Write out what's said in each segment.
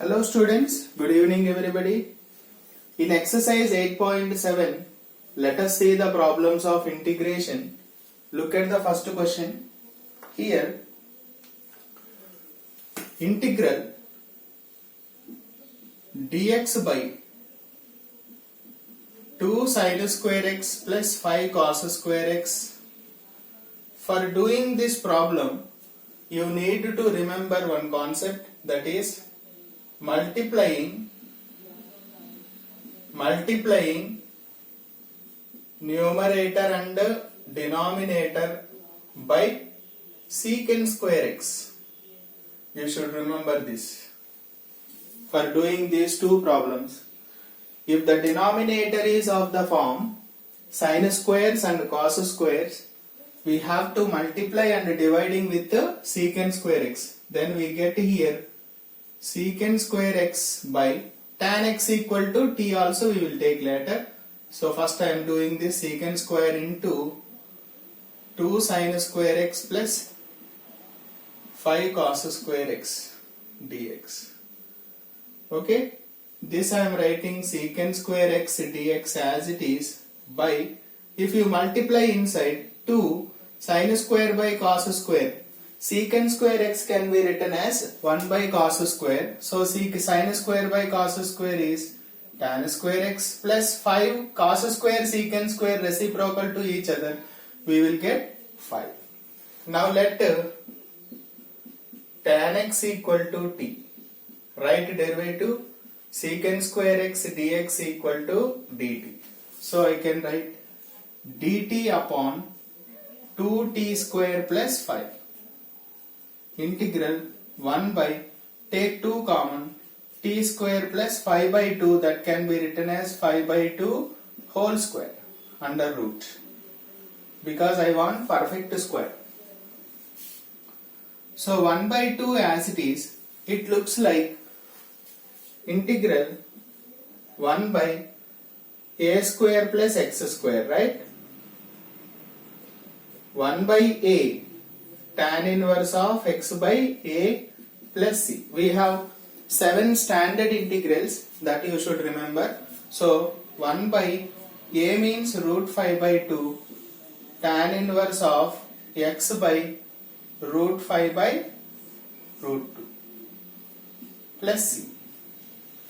Hello students, good evening everybody. In exercise 8.7, let us see the problems of integration. Look at the first question. Here, integral dx by 2 sin square x plus 5 cos square x. For doing this problem, you need to remember one concept, that is multiplying numerator and denominator by secant square x. You should remember this for doing these two problems. If the denominator is of the form sin squares and cos squares, we have to multiply and dividing with the secant square x. Then we get here secant square x by tan x equal to t, also we will take later. So first I am doing this secant square into 2 sin square x plus 5 cos square x dx. Okay, this I am writing secant square x dx as it is by, if you multiply inside 2 sin square by cos square, secant square x can be written as 1 by cos square. So sin square by cos square is tan square x plus 5 cos square secant square reciprocal to each other. We will get 5. Now let tan x equal to t. Write derivative secant square x dx equal to dt. So I can write dt upon 2t square plus 5. Integral 1 by, take 2 common, t square plus 5 by 2, that can be written as 5 by 2 whole square under root, because I want perfect square. So 1 by 2 as it is, it looks like integral 1 by a square plus x square, right? 1 by a tan inverse of x by a plus c. We have 7 standard integrals that you should remember. So 1 by a means root 5 by 2 tan inverse of x by root 5 by root 2 plus c,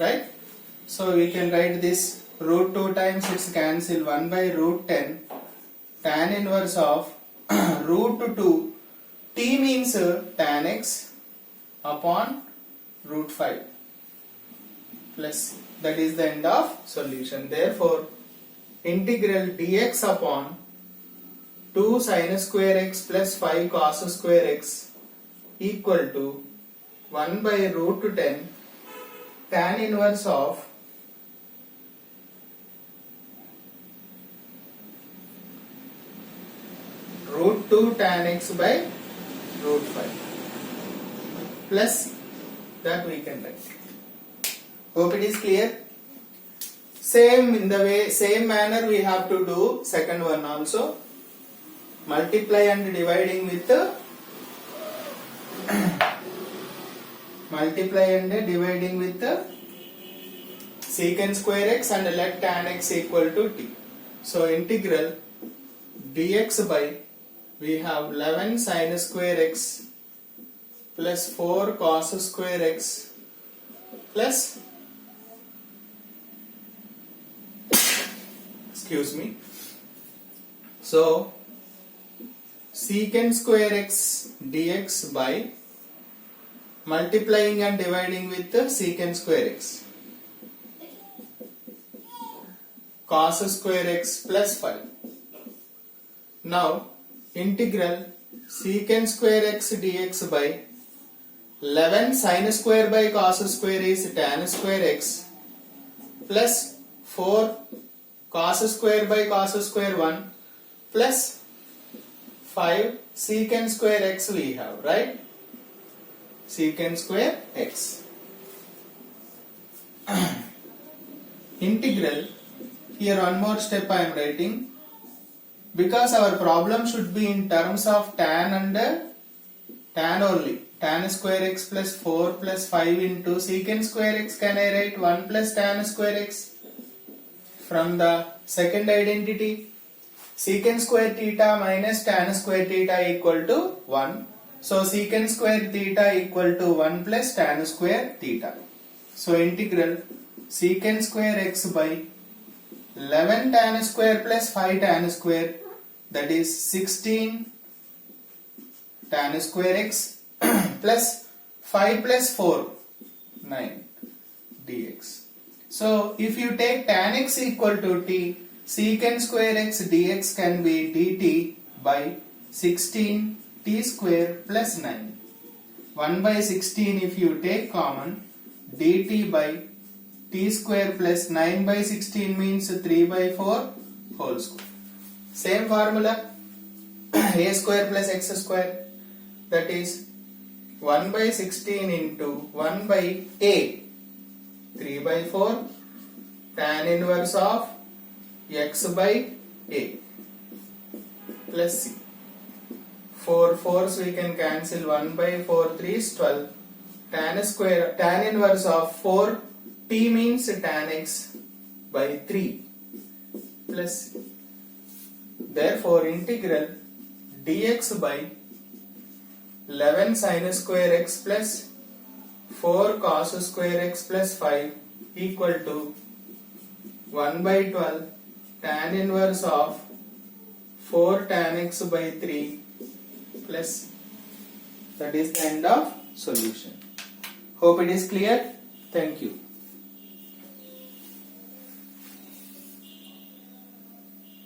right? So we can write this root 2 times it's cancel, 1 by root 10 tan inverse of root 2, t means tan x upon root 5 plus c. That is the end of solution. Therefore, integral dx upon 2 sin square x plus 5 cos square x equal to 1 by root 10 tan inverse of root 2 tan x by root 5 plus c, that we can write. Hope it is clear. Same manner we have to do second one also. Multiply and dividing with secant square x and let tan x equal to t. So integral dx by, we have 11 sin square x plus 4 cos square x plus, excuse me, so secant square x dx by multiplying and dividing with the secant square x cos square x plus 5. Now integral secant square x dx by 11 sin square by cos square is tan square x plus 4 cos square by cos square 1 plus 5 secant square x we have, right? Secant square x. Integral, here one more step I am writing, because our problem should be in terms of tan and tan only. tan square x plus 4 plus 5 into secant square x. Can I write 1 plus tan square x from the second identity? Secant square theta minus tan square theta equal to 1. So secant square theta equal to 1 plus tan square theta. So integral secant square x by 11 tan square plus 5 tan square, that is 16 tan square x plus 5 plus 4, 9 dx. So if you take tan x equal to t, secant square x dx can be dt by 16 t square plus 9. 1 by 16 if you take common, dt by t square plus 9 by 16 means 3 by 4 whole square. Same formula, a square plus x square, that is 1 by 16 into 1 by a, 3 by 4 tan inverse of x by a plus c. 4 4s we can cancel, 1 by 4 3 is 12. Tan inverse of 4 t means tan x by 3 plus c. Therefore integral dx by 11 sin square x plus 4 cos square x plus 5 equal to 1 by 12 tan inverse of 4 tan x by 3 plus. That is the end of solution. Hope it is clear. Thank you.